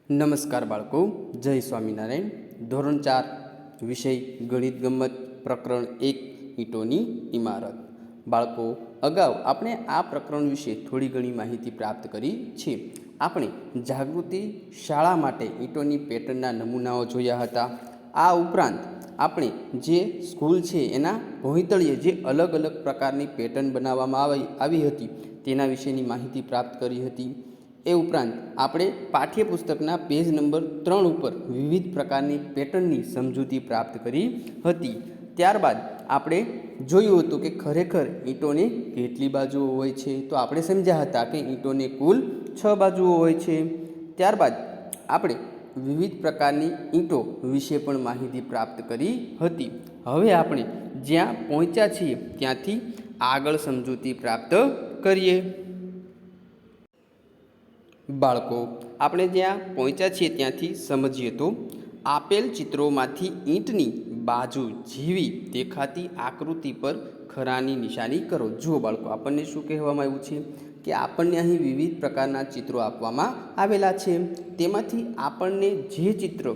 નમસ્કાર બાળકો, જય સ્વામિનારાયણ. ધોરણ 4 વિષય ગણિત ગમ્મત પ્રકરણ 1 ઈંટોની ઇમારત. બાળકો, અગાઉ આપણે આ પ્રકરણ વિશે થોડી ઘણી માહિતી પ્રાપ્ત કરી છે. આપણે જાગૃતિ શાળા માટે ઈંટોની પેટર્નના નમૂનાઓ જોયા હતા. આ ઉપરાંત આપણે જે સ્કૂલ છે એના ભોંયતળિયે જે અલગ અલગ પ્રકારની પેટર્ન બનાવવામાં આવી હતી તેના વિશેની માહિતી પ્રાપ્ત કરી હતી. એ ઉપરાંત આપણે પાઠ્યપુસ્તકના પેજ નંબર 3 ઉપર વિવિધ પ્રકારની પેટર્નની સમજૂતી પ્રાપ્ત કરી હતી. ત્યારબાદ આપણે જોયું હતું કે ખરેખર ઈંટોને કેટલી બાજુઓ હોય છે, તો આપણે સમજ્યા હતા કે ઈંટોને કુલ 6 બાજુઓ હોય છે. ત્યારબાદ આપણે વિવિધ પ્રકારની ઈંટો વિશે પણ માહિતી પ્રાપ્ત કરી હતી. હવે આપણે જ્યાં પહોંચ્યા છીએ ત્યાંથી આગળ સમજૂતી પ્રાપ્ત કરીએ. બાળકો, આપણે જ્યાં પહોંચ્યા છીએ ત્યાંથી સમજીએ તો આપેલ ચિત્રોમાંથી ઈંટની બાજુ જેવી દેખાતી આકૃતિ પર ખરાની નિશાની કરો. જુઓ બાળકો, આપણને શું કહેવામાં આવ્યું છે કે આપણને અહીં વિવિધ પ્રકારના ચિત્રો આપવામાં આવેલા છે. તેમાંથી આપણને જે ચિત્ર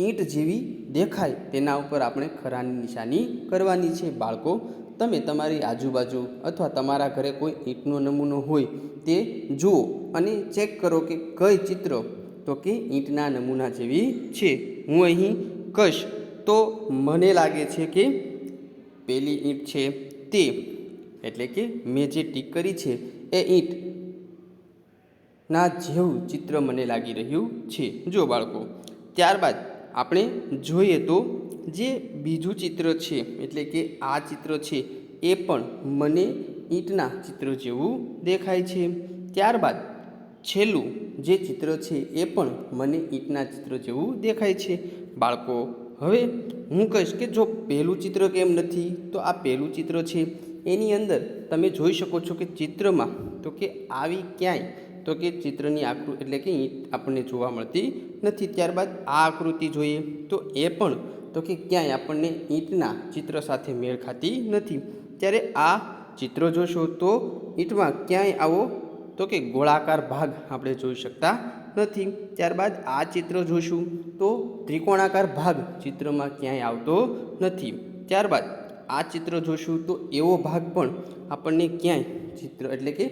ઈંટ જેવી દેખાય તેના ઉપર આપણે ખરાની નિશાની કરવાની છે. બાળકો, તમે તમારી આજુબાજુ અથવા તમારા ઘરે કોઈ ઈંટનો નમૂનો હોય તે જુઓ અને ચેક કરો કે કઈ ચિત્ર તો કે ઈંટના નમૂના જેવી છે. હું અહીં કહીશ તો મને લાગે છે કે પેલી ઈંટ છે તે, એટલે કે મેં જે ટીક કરી છે એ ઈંટના જેવું ચિત્ર મને લાગી રહ્યું છે. જો બાળકો, ત્યારબાદ આપણે જોઈએ તો જે બીજું ચિત્ર છે એટલે કે આ ચિત્ર છે એ પણ મને ઈંટના ચિત્ર જેવું દેખાય છે. ત્યારબાદ છેલ્લું જે ચિત્ર છે એ પણ મને ઈંટના ચિત્ર જેવું દેખાય છે. બાળકો, હવે હું કહીશ કે જો પહેલું ચિત્ર કેમ નથી, તો આ પહેલું ચિત્ર છે એની અંદર તમે જોઈ શકો છો કે ચિત્રમાં તો કે આવી ક્યાંય તો કે ચિત્રની આકૃતિ એટલે કે ઈંટ આપણને જોવા મળતી નથી. ત્યારબાદ આ આકૃતિ જોઈએ તો એ પણ તો કે ક્યાંય આપણને ઈંટના ચિત્ર સાથે મેળ ખાતી નથી. ત્યારે આ ચિત્ર જોશો તો ઈંટમાં ક્યાંય આવો તો કે ગોળાકાર ભાગ આપણે જોઈ શકતા નથી. ત્યારબાદ આ ચિત્ર જોઈશું તો ત્રિકોણાકાર ભાગ ચિત્રમાં ક્યાંય આવતો નથી. ત્યારબાદ આ ચિત્ર જોઈશું તો એવો ભાગ પણ આપણને ક્યાંય ચિત્ર એટલે કે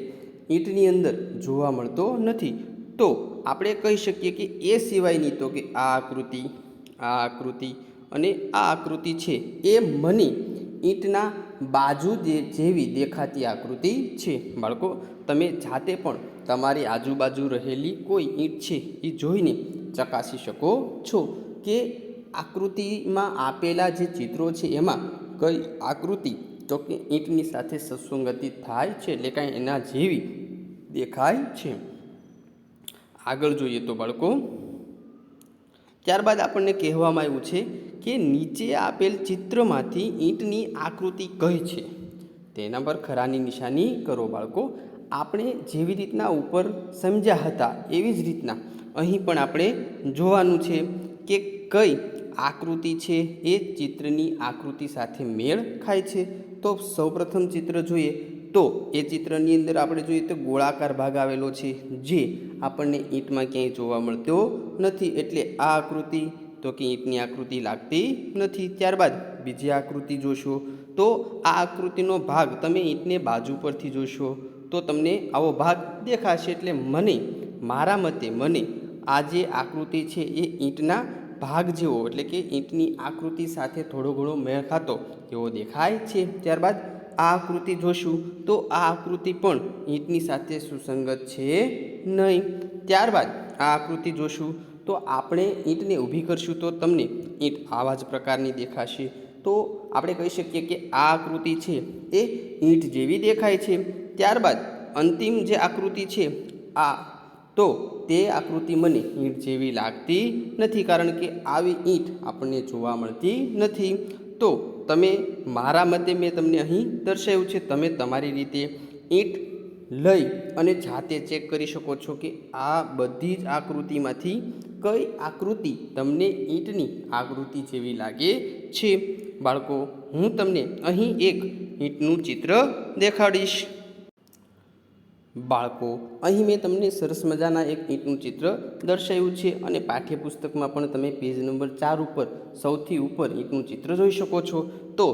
ઈંટની અંદર જોવા મળતો નથી. તો આપણે કહી શકીએ કે એ સિવાયની તો કે આ આકૃતિ અને આ આકૃતિ છે એ મને ઈંટના બાજુ જેવી દેખાતી આકૃતિ છે. બાળકો, તમે જાતે પણ તમારી આજુબાજુ રહેલી કોઈ ઈંટ છે એ જોઈને ચકાસી શકો છો કે આકૃતિમાં આપેલા જે ચિત્રો છે એમાં કઈ આકૃતિ તો કે ઈંટની સાથે સુસંગતિ થાય છે, એટલે કાંઈ એના જેવી દેખાય છે. આગળ જોઈએ તો બાળકો, ત્યારબાદ આપણને કહેવામાં આવ્યું છે કે નીચે આપેલ ચિત્રમાંથી ઈંટની આકૃતિ કઈ છે તેના પર ખરાની નિશાની કરો. બાળકો, આપણે જેવી રીતના ઉપર સમજ્યા હતા એવી જ રીતના અહીં પણ આપણે જોવાનું છે કે કઈ આકૃતિ છે એ ચિત્રની આકૃતિ સાથે મેળ ખાય છે. તો સૌપ્રથમ ચિત્ર જોઈએ તો એ ચિત્રની અંદર આપણે જોઈએ તો ગોળાકાર ભાગ આવેલો છે જે આપણને ઈંટમાં ક્યાંય જોવા મળતો નથી, એટલે આ આકૃતિ તો કે ઈંટની આકૃતિ લાગતી નથી. ત્યારબાદ બીજી આકૃતિ જોશો તો આ આકૃતિનો ભાગ તમે ઈંટને બાજુ પરથી જોશો તો તમને આવો ભાગ દેખાશે. એટલે મારા મતે મને આ જે આકૃતિ છે એ ઈંટના ભાગ જેવો એટલે કે ઈંટની આકૃતિ સાથે થોડો ઘણો મેળ ખાતો એવો દેખાય છે. ત્યારબાદ આ આકૃતિ જોશું તો આ આકૃતિ પણ ઈંટની સાથે સુસંગત છે નહીં. ત્યારબાદ આ આકૃતિ જોશું તો આપણે ઈંટને ઊભી કરશું તો તમને ઈંટ આવા જ પ્રકારની દેખાશે. તો આપણે કહી શકીએ કે આ આકૃતિ છે એ ઈંટ જેવી દેખાય છે. ત્યારબાદ અંતિમ જે આકૃતિ છે આ, તો તે આકૃતિ મને ઈંટ જેવી લાગતી નથી, કારણ કે આવી ઈંટ આપણને જોવા મળતી નથી. તો તમે મારા મતે મેં તમને અહીં દર્શાવ્યું છે, તમે તમારી રીતે ઈંટ લઈ અને જાતે ચેક કરી શકો છો કે આ બધી જ આકૃતિમાંથી કઈ આકૃતિ તમને ઈંટની આકૃતિ જેવી લાગે છે. બાળકો, હું તમને અહીં એક ઈંટનું ચિત્ર દેખાડીશ. બાળકો, અહીં મેં તમને સરસ મજાના એક ઈંટનું ચિત્ર દર્શાવ્યું છે અને પાઠ્યપુસ્તકમાં પણ તમે પેજ નંબર 4 ઉપર સૌથી ઉપર ઈંટનું ચિત્ર જોઈ શકો છો. તો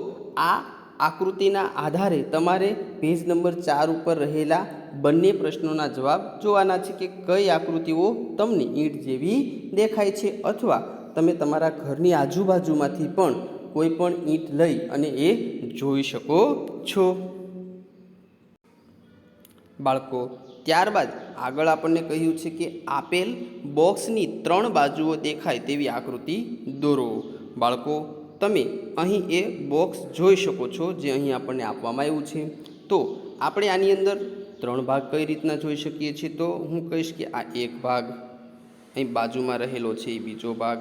આ આકૃતિના આધારે તમારે પેજ નંબર 4 ઉપર રહેલા બંને પ્રશ્નોના જવાબ જોવાના છે કે કઈ આકૃતિઓ તમને ઈંટ જેવી દેખાય છે, અથવા તમે તમારા ઘરની આજુબાજુમાંથી પણ કોઈ પણ ઈંટ લઈ અને એ જોઈ શકો છો. બાળકો, ત્યારબાદ આગળ આપણને કહ્યું છે કે આપેલ બોક્સની 3 બાજુઓ દેખાય તેવી આકૃતિ દોરો. બાળકો, તમે અહીં એ બોક્સ જોઈ શકો છો જે અહીં આપણને આપવામાં આવ્યું છે. તો આપણે આની અંદર 3 ભાગ કઈ રીતના જોઈ શકીએ છીએ? તો હું કહીશ કે આ એક ભાગ, અહીં બાજુમાં રહેલો છે એ બીજો ભાગ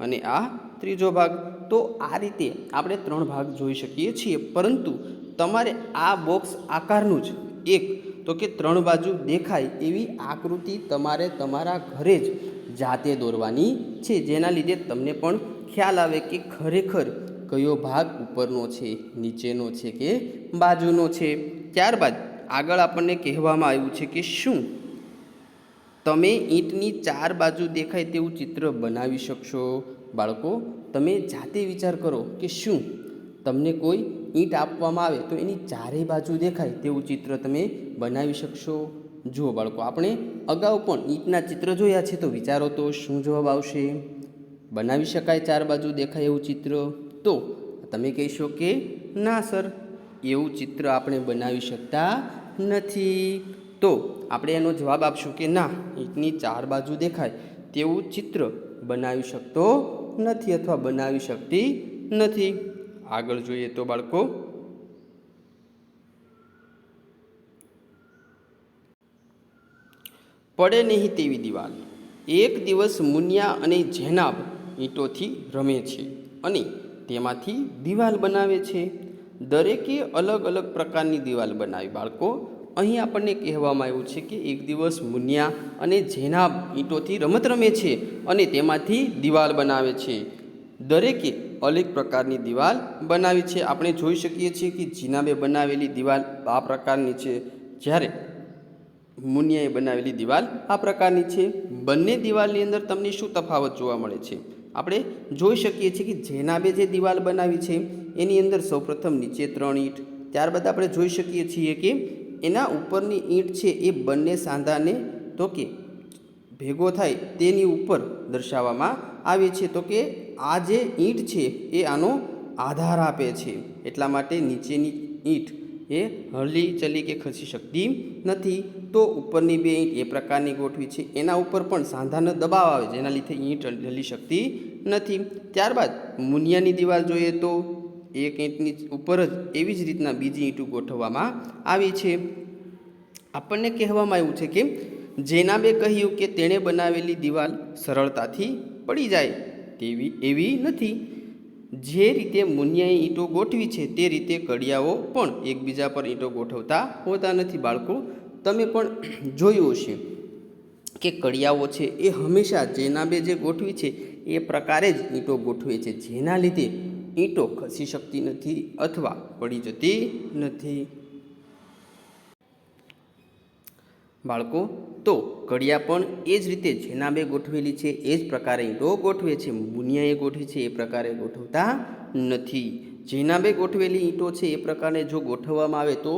અને આ ત્રીજો ભાગ. તો આ રીતે આપણે 3 ભાગ જોઈ શકીએ છીએ, પરંતુ તમારે આ બોક્સ આકારનું જ એક તો કે 3 બાજુ દેખાય એવી આકૃતિ તમારે તમારા ઘરે જ જાતે દોરવાની છે, જેના લીધે તમને પણ ખ્યાલ આવે કે ખરેખર કયો ભાગ ઉપરનો છે, નીચેનો છે કે બાજુનો છે. ત્યારબાદ આગળ આપણને કહેવામાં આવ્યું છે કે શું તમે ઈંટની 4 બાજુ દેખાય તેવું ચિત્ર બનાવી શકશો? બાળકો, તમે જાતે વિચાર કરો કે શું તમને કોઈ ઈંટ આપવામાં આવે તો એની 4 બાજુ દેખાય તેવું ચિત્ર તમે બનાવી શકશો? જુઓ બાળકો, આપણે અગાઉ પણ ઈંટના ચિત્ર જોયા છે, તો વિચારો તો શું જવાબ આવશે? બનાવી શકાય 4 બાજુ દેખાય એવું ચિત્ર? તો તમે કહેશો કે ના સર, એવું ચિત્ર આપણે બનાવી શકતા નથી. તો આપણે એનો જવાબ આપશું કે ના, ઈંટની 4 બાજુ દેખાય તેવું ચિત્ર બનાવી શકતો નથી અથવા બનાવી શકતી નથી. આગળ જોઈએ તો બાળકો, પડે નહીં તેવી દિવાલ. એક દિવસ મુનિયા અને જેનાબ ઈંટોથી રમે છે અને તેમાંથી દિવાલ બનાવે છે. દરેકે અલગ અલગ પ્રકારની દિવાલ બનાવી. બાળકો, અહીં આપણને કહેવામાં આવ્યું છે કે એક દિવસ મુનિયા અને જેનાબ ઈંટોથી રમત રમે છે અને તેમાંથી દિવાલ બનાવે છે. દરેકે અલગ પ્રકારની દિવાલ બનાવી છે. આપણે જોઈ શકીએ છીએ કે જીનાબે બનાવેલી દિવાલ આ પ્રકારની છે, જ્યારે મુનિયાએ બનાવેલી દિવાલ આ પ્રકારની છે. બંને દિવાલની અંદર તમને શું તફાવત જોવા મળે છે? આપણે જોઈ શકીએ છીએ કે જેનાબે જે દિવાલ બનાવી છે એની અંદર સૌપ્રથમ નીચે 3 ઈંટ, ત્યારબાદ આપણે જોઈ શકીએ છીએ કે એના ઉપરની ઈંટ છે એ બંને સાંધાને તો કે ભેગો થાય તેની ઉપર દર્શાવવામાં આવે છે. તો કે આ જે ઈંટ છે એ આનો આધાર આપે છે, એટલા માટે નીચેની ઈંટ એ હલી ચલી કે ખસી શકતી નથી. તો ઉપરની 2 ઈંટ એ પ્રકારની ગોઠવી છે, એના ઉપર પણ સાંધાનો દબાવ આવે જેના લીધે ઈંટ હલી શકતી નથી. ત્યારબાદ મુનિયાની દિવાલ જોઈએ તો એક ઈંટની ઉપર જ એવી જ રીતના બીજી ઈંટો ગોઠવવામાં આવી છે. આપણને કહેવામાં આવ્યું છે કે જેનાબે કહ્યું કે તેણે બનાવેલી દિવાલ સરળતાથી પડી જાય તેવી એવી નથી. જે રીતે મુનિયાએ ઈંટો ગોઠવી છે તે રીતે કડિયાઓ પણ એકબીજા પર ઈંટો ગોઠવતા હોતા નથી. બાળકો, તમે પણ જોયું હશે કે કડિયાઓ છે એ હંમેશા જેનાબે જે ગોઠવી છે એ પ્રકારે જ ઈંટો ગોઠવે છે, જેના લીધે ઈંટો ખસી શકતી નથી અથવા પડી જતી નથી. બાળકો, તો કડિયા પણ એ જ રીતે જેનાબે ગોઠવેલી છે એ જ પ્રકારે ઈંટો ગોઠવે છે. મુનિયાએ ગોઠવી છે એ પ્રકારે ગોઠવતા નથી. જેનાબે ગોઠવેલી ઈંટો છે એ પ્રકારે જો ગોઠવવામાં આવે તો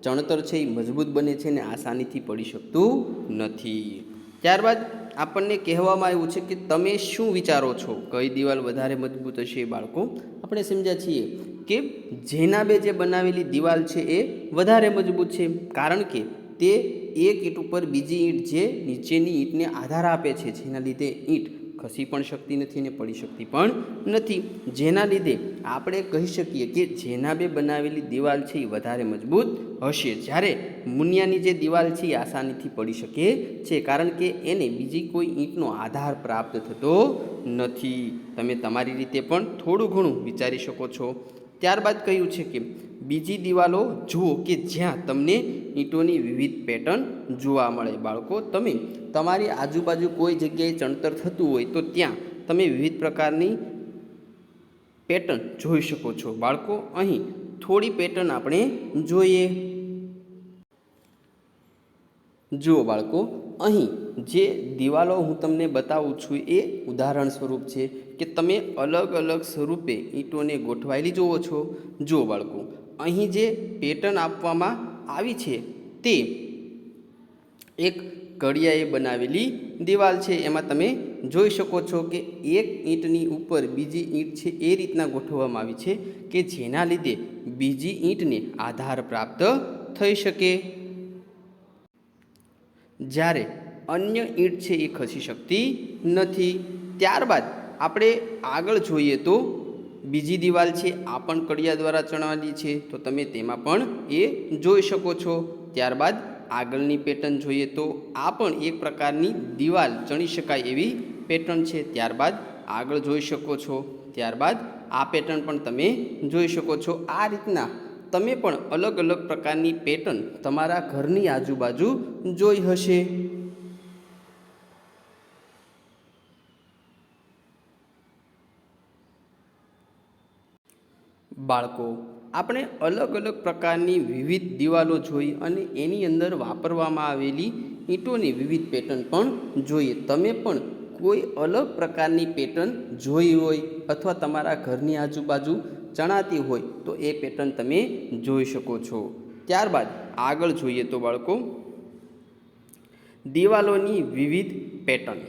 ચણતર છે એ મજબૂત બને છે અને આસાનીથી પડી શકતું નથી. ત્યારબાદ આપણને કહેવામાં આવ્યું છે કે તમે શું વિચારો છો, કઈ દિવાલ વધારે મજબૂત હશે? બાળકો, આપણે સમજ્યા છીએ કે જેનાબે જે બનાવેલી દિવાલ છે એ વધારે મજબૂત છે, કારણ કે તે એક ઈંટ ઉપર બીજી ઈંટ જે નીચેની ઈંટને આધાર આપે છે, જેના લીધે ઈંટ ખસી પણ શકતી નથી અને પડી શકતી પણ નથી. જેના લીધે આપણે કહી શકીએ કે જેનાબે બનાવેલી દિવાલ છે એ વધારે મજબૂત હશે, જ્યારે મુનિયાની જે દિવાલ છે એ આસાનીથી પડી શકે છે, કારણ કે એને બીજી કોઈ ઈંટનો આધાર પ્રાપ્ત થતો નથી. તમે તમારી રીતે પણ થોડું ઘણું વિચારી શકો છો. ત્યારબાદ કહ્યું છે કે બીજી દિવાલો જુઓ કે જ્યાં તમને ઈંટોની વિવિધ પેટર્ન જોવા મળે. બાળકો, તમે તમારી આજુબાજુ કોઈ જગ્યાએ ચણતર થતું હોય તો ત્યાં તમે વિવિધ પ્રકારની પેટર્ન જોઈ શકો છો. બાળકો, અહીં થોડી પેટર્ન આપણે જોઈએ. જુઓ બાળકો, અહીં જે દિવાલો હું તમને બતાવું છું એ ઉદાહરણ સ્વરૂપ છે કે તમે અલગ અલગ સ્વરૂપે ઈંટોને ગોઠવાયેલી જુઓ છો. જુઓ બાળકો, અહીં જે પેટર્ન આપવામાં આવી છે તે એક કડિયાએ બનાવેલી દિવાલ છે. એમાં તમે જોઈ શકો છો કે એક ઈંટની ઉપર બીજી ઈંટ છે એ રીતના ગોઠવવામાં આવી છે કે જેના લીધે બીજી ઈંટને આધાર પ્રાપ્ત થઈ શકે, જ્યારે અન્ય ઈંટ છે એ ખસી શકતી નથી. ત્યારબાદ આપણે આગળ જોઈએ તો બીજી દિવાલ છે આ પણ કડિયા દ્વારા ચણાવેલી છે, તો તમે તેમાં પણ એ જોઈ શકો છો. ત્યારબાદ આગળની પેટર્ન જોઈએ તો આ પણ એક પ્રકારની દિવાલ ચણી શકાય એવી પેટર્ન છે. ત્યારબાદ આગળ જોઈ શકો છો. ત્યારબાદ આ પેટર્ન પણ તમે જોઈ શકો છો. આ રીતના તમે પણ અલગ અલગ પ્રકારની પેટર્ન તમારા ઘરની આજુબાજુ જોઈ હશે. બાળકો, આપણે અલગ અલગ પ્રકારની વિવિધ દિવાલો જોઈ અને એની અંદર વાપરવામાં આવેલી ઈંટોની વિવિધ પેટર્ન પણ જોઈએ. તમે પણ કોઈ અલગ પ્રકારની પેટર્ન જોઈ હોય અથવા તમારા ઘરની આજુબાજુ ચણાતી હોય તો એ પેટર્ન તમે જોઈ શકો છો. ત્યારબાદ આગળ જોઈએ તો બાળકો, દિવાલોની વિવિધ પેટર્ન.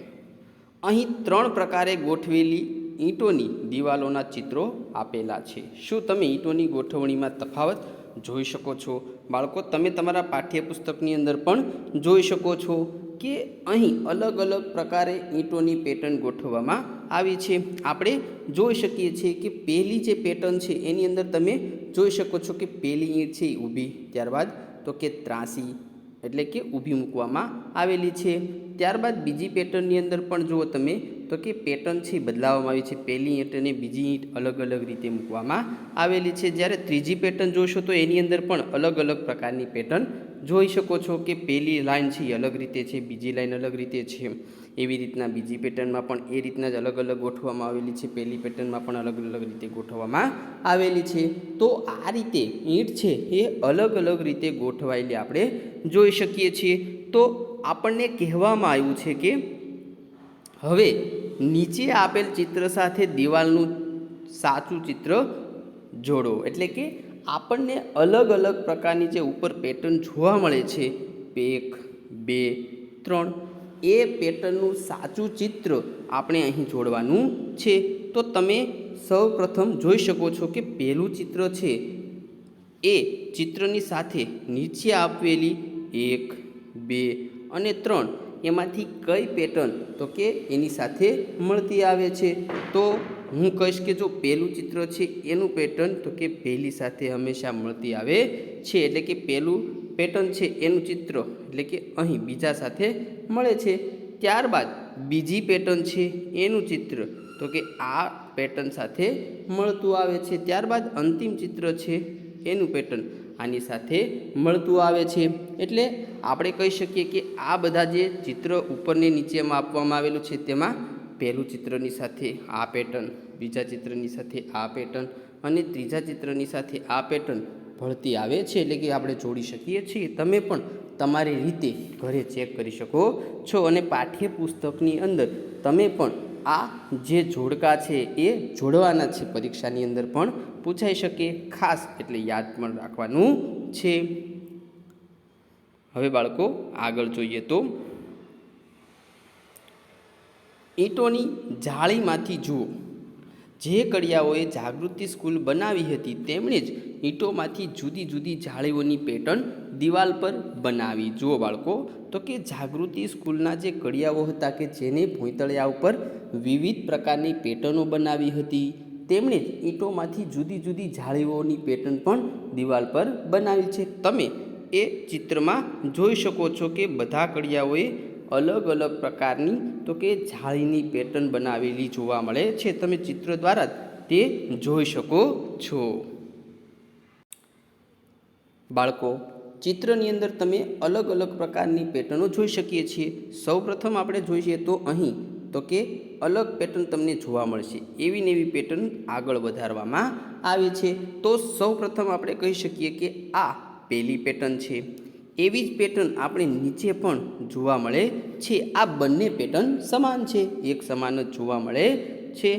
અહીં 3 પ્રકારે ગોઠવેલી ઈંટોની દિવાલોના ચિત્રો આપેલા છે. શું તમે ઈંટોની ગોઠવણીમાં તફાવત જોઈ શકો છો? બાળકો, તમે તમારા પાઠ્યપુસ્તકની અંદર પણ જોઈ શકો છો કે અહીં અલગ અલગ પ્રકારે ઈંટોની પેટર્ન ગોઠવવામાં આવી છે. આપણે જોઈ શકીએ છીએ કે પહેલી જે પેટર્ન છે એની અંદર તમે જોઈ શકો છો કે પહેલી ઈંટ છે એ ઊભી, ત્યારબાદ તો કે ત્રાસી એટલે કે ઊભી મૂકવામાં આવેલી છે. ત્યારબાદ બીજી પેટર્નની અંદર પણ જુઓ તમે તો કે પેટર્ન છે બદલાવવામાં આવી છે. પહેલી ઈંટ અને બીજી ઈંટ અલગ અલગ રીતે મૂકવામાં આવેલી છે. જ્યારે ત્રીજી પેટર્ન જોશો તો એની અંદર પણ અલગ અલગ પ્રકારની પેટર્ન જોઈ શકો છો કે પહેલી લાઈન છે એ અલગ રીતે છે, બીજી લાઈન અલગ રીતે છે. એવી રીતના બીજી પેટર્નમાં પણ એ રીતના જ અલગ અલગ ગોઠવવામાં આવેલી છે. પહેલી પેટર્નમાં પણ અલગ અલગ રીતે ગોઠવવામાં આવેલી છે. તો આ રીતે ઈંટ છે એ અલગ અલગ રીતે ગોઠવાયેલી આપણે જોઈ શકીએ છીએ. તો આપણને કહેવામાં આવ્યું છે કે હવે નીચે આપેલ ચિત્ર સાથે દિવાલનું સાચું ચિત્ર જોડો. એટલે કે આપણને અલગ અલગ પ્રકારની જે ઉપર પેટર્ન જોવા મળે છે 1, 2, 3, એ પેટર્નનું સાચું ચિત્ર આપણે અહીં જોડવાનું છે. તો તમે સૌ પ્રથમ જોઈ શકો છો કે પહેલું ચિત્ર છે એ ચિત્રની સાથે નીચે આપેલી 1, 2 અને 3 એમાંથી કઈ પેટર્ન તો કે એની સાથે મળતી આવે છે. તો હું કહીશ કે જો પહેલું ચિત્ર છે એનું પેટર્ન તો કે પહેલી સાથે હંમેશા મળતી આવે છે. એટલે કે પહેલું પેટર્ન છે એનું ચિત્ર એટલે કે અહીં બીજા સાથે મળે છે. ત્યારબાદ બીજી પેટર્ન છે એનું ચિત્ર તો કે આ પેટર્ન સાથે મળતું આવે છે. ત્યારબાદ અંતિમ ચિત્ર છે એનું પેટર્ન આની સાથે મળતું આવે છે. એટલે આપણે કહી શકીએ કે આ બધા જે ચિત્ર ઉપરને નીચેમાં આપવામાં આવેલું છે તેમાં પહેલું ચિત્રની સાથે આ પેટર્ન, બીજા ચિત્રની સાથે આ પેટર્ન અને ત્રીજા ચિત્રની સાથે આ પેટર્ન ભળતી આવે છે. એટલે કે આપણે જોડી શકીએ છીએ. તમે પણ તમારી રીતે ઘરે ચેક કરી શકો છો અને પાઠ્યપુસ્તકની અંદર તમે પણ આ જે જોડકા છે એ જોડવાના છે. પરીક્ષાની અંદર પણ પૂછાઈ શકે, ખાસ એટલે યાદ પણ રાખવાનું છે. હવે બાળકો આગળ જોઈએ તો ઈંટોની જાળીમાંથી જુઓ. જે કડિયાઓએ જાગૃતિ સ્કૂલ બનાવી હતી તેમણે જ ઈંટોમાંથી જુદી જુદી જાળીઓની પેટર્ન દિવાલ પર બનાવી. જુઓ બાળકો, તો કે જાગૃતિ સ્કૂલના જે કડિયાઓ હતા કે જેને ભોંયતળિયા ઉપર વિવિધ પ્રકારની પેટર્નો બનાવી હતી તેમણે જ ઈંટોમાંથી જુદી જુદી જાળીઓની પેટર્ન પણ દિવાલ પર બનાવી છે. તમે એ ચિત્રમાં જોઈ શકો છો કે બધા કડિયાઓએ અલગ અલગ પ્રકારની તો કે જાળીની પેટર્ન બનાવેલી જોવા મળે છે. તમે ચિત્ર દ્વારા તે જોઈ શકો છો. બાળકો, ચિત્રની અંદર તમે અલગ અલગ પ્રકારની પેટર્નો જોઈ શકીએ છીએ. સૌ પ્રથમ આપણે જોઈએ તો અહીં તો કે અલગ પેટર્ન તમને જોવા મળશે. એવી ને એવી પેટર્ન આગળ વધારવામાં આવી છે. તો સૌ પ્રથમ આપણે કહી શકીએ કે આ પહેલી પેટર્ન છે. એવી જ પેટર્ન આપણે નીચે પણ જોવા મળે છે. આ બંને પેટર્ન સમાન છે, એક સમાન જ જોવા મળે છે.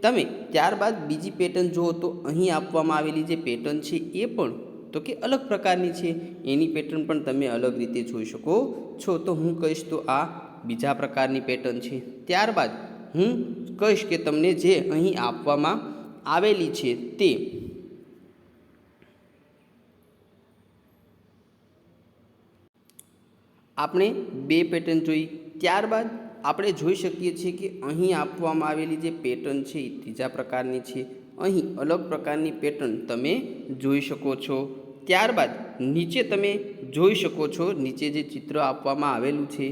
તમે ત્યારબાદ બીજી પેટર્ન જુઓ તો અહીં આપવામાં આવેલી જે પેટર્ન છે એ પણ તો કે અલગ પ્રકારની છે. એની પેટર્ન પણ તમે અલગ રીતે જોઈ શકો છો. તો હું કહીશ તો આ બીજા પ્રકારની પેટર્ન છે. ત્યારબાદ હું કહીશ કે તમને જે અહીં આપવામાં આવેલી છે તે આપણે બે પેટર્ન જોઈ. ત્યારબાદ આપણે જોઈ શકીએ છીએ કે અહીં આપવામાં આવેલી જે પેટર્ન છે એ ત્રીજા પ્રકારની છે. અહીં અલગ પ્રકારની પેટર્ન તમે જોઈ શકો છો. ત્યારબાદ નીચે તમે જોઈ શકો છો, નીચે જે ચિત્ર આપવામાં આવેલું છે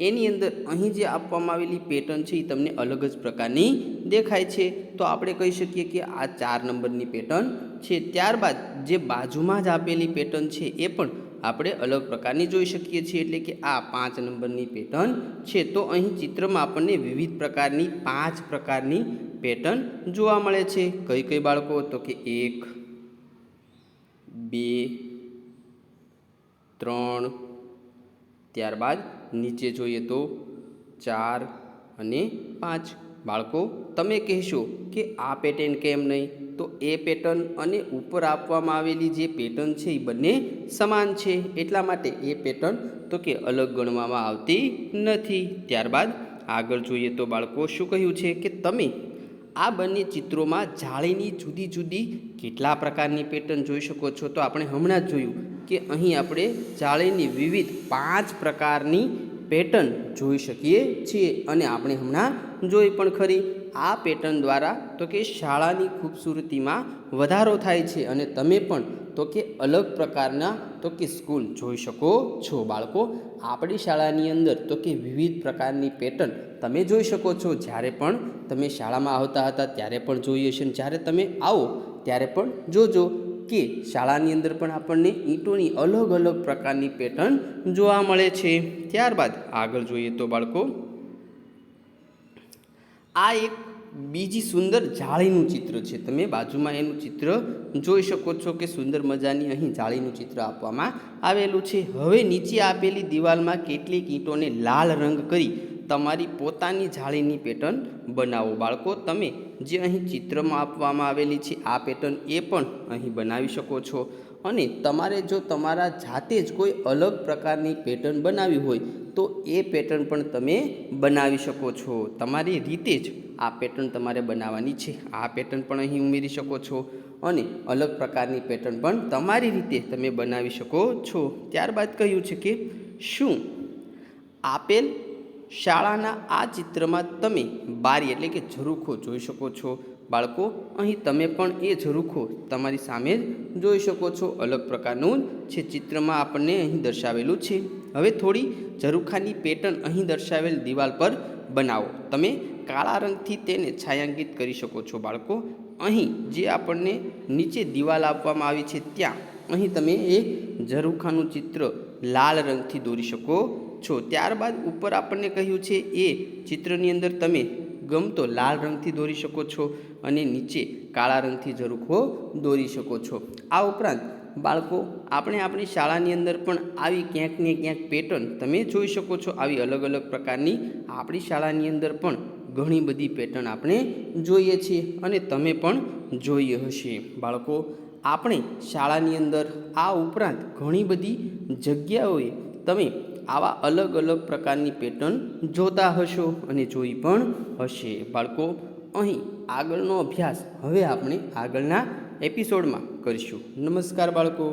એની અંદર અહીં જે આપવામાં આવેલી પેટર્ન છે એ તમને અલગ જ પ્રકારની દેખાય છે. તો આપણે કહી શકીએ કે આ 4 નંબરની પેટર્ન છે. ત્યારબાદ જે બાજુમાં જ આપેલી પેટર્ન છે એ પણ આપણે અલગ પ્રકારની જોઈ શકીએ છીએ, એટલે કે આ 5 નંબરની પેટર્ન છે. તો અહીં ચિત્રમાં આપણને વિવિધ પ્રકારની 5 પ્રકારની પેટર્ન જોવા મળે છે. કઈ કઈ બાળકો? તો કે 1, 2, 3, ત્યારબાદ નીચે જોઈએ તો 4 અને 5. બાળકો તમે કહેશો કે આ પેટર્ન કેમ નહીં? તો એ પેટર્ન અને ઉપર આપવામાં આવેલી જે પેટર્ન છે એ બંને સમાન છે, એટલા માટે એ પેટર્ન તો કે અલગ ગણવામાં આવતી નથી. ત્યારબાદ આગળ જોઈએ તો બાળકો શું કહ્યું છે કે તમે આ બંને ચિત્રોમાં જાળીની જુદી જુદી કેટલા પ્રકારની પેટર્ન જોઈ શકો છો? તો આપણે હમણાં જ જોયું કે અહીં આપણે જાળીની વિવિધ 5 પ્રકારની પેટર્ન જોઈ શકીએ છીએ, અને આપણે હમણાં જોઈ પણ ખરી. આ પેટર્ન દ્વારા તો કે શાળાની ખૂબસૂરતીમાં વધારો થાય છે, અને તમે પણ તો કે અલગ પ્રકારના તો કે સ્કૂલ જોઈ શકો છો. બાળકો આપણી શાળાની અંદર તો કે વિવિધ પ્રકારની પેટર્ન તમે જોઈ શકો છો. જ્યારે પણ તમે શાળામાં આવતા હતા ત્યારે પણ જોઈએ છે, અને જ્યારે તમે આવો ત્યારે પણ જોજો કે શાળાની અંદર પણ આપણને ઈંટોની અલગ અલગ પ્રકારની પેટર્ન જોવા મળે છે. ત્યારબાદ આગળ જોઈએ તો બાળકો આ એક બીજી સુંદર જાળીનું ચિત્ર છે. તમે બાજુમાં એનું ચિત્ર જોઈ શકો છો કે સુંદર મજાની અહીં જાળીનું ચિત્ર આપવામાં આવેલું છે. હવે નીચે આપેલી દિવાલમાં કેટલીક ઈંટોને લાલ રંગ કરી તમારી પોતાની જાળીની પેટર્ન બનાવો. બાળકો તમે જે અહીં ચિત્રમાં આપવામાં આવેલી છે આ પેટર્ન એ પણ અહીં બનાવી શકો છો, અને તમારે જો તમારા જાતે જ કોઈ અલગ પ્રકારની પેટર્ન બનાવી હોય તો એ પેટર્ન પણ તમે બનાવી શકો છો. તમારી રીતે જ આ પેટર્ન તમારે બનાવવાની છે. આ પેટર્ન પણ અહીં ઉમેરી શકો છો, અને અલગ પ્રકારની પેટર્ન પણ તમારી રીતે તમે બનાવી શકો છો. ત્યારબાદ કહ્યું છે કે શું આપેલ શાળાના આ ચિત્રમાં તમે બારી એટલે કે ઝરૂખો જોઈ શકો છો? બાળકો અહીં તમે પણ એ ઝરૂખો તમારી સામે જ જોઈ શકો છો. અલગ પ્રકારનું છે ચિત્રમાં આપણને અહીં દર્શાવેલું છે. હવે થોડી ઝરૂખાની પેટર્ન અહીં દર્શાવેલ દિવાલ પર બનાવો. તમે કાળા રંગથી તેને છાयांકિત કરી શકો છો. બાળકો અહીં જે આપણને નીચે દિવાલ આપવામાં આવી છે ત્યાં અહીં તમે એ ઝરૂખાનું ચિત્ર લાલ રંગથી દોરી શકો છો. ત્યારબાદ ઉપર આપણને કહ્યું છે એ ચિત્રની અંદર તમે ગમતો લાલ રંગથી દોરી શકો છો, અને નીચે કાળા રંગથી ઝરૂખો દોરી શકો છો. આ ઉપરાંત બાળકો આપણે આપણી શાળાની અંદર પણ આવી ક્યાંક ને ક્યાંક પેટર્ન તમે જોઈ શકો છો. આવી અલગ અલગ પ્રકારની આપણી શાળાની અંદર પણ ઘણી બધી પેટર્ન આપણે જોઈએ છીએ, અને તમે પણ જોઈએ હશે. બાળકો આપણે શાળાની અંદર આ ઉપરાંત ઘણી બધી જગ્યાઓએ તમે આવા અલગ અલગ પ્રકારની પેટર્ન જોતા હશો અને જોઈ પણ હશે. બાળકો અહીં આગળનો અભ્યાસ હવે આપણે આગળના એપિસોડમાં કરીશું. નમસ્કાર બાળકો.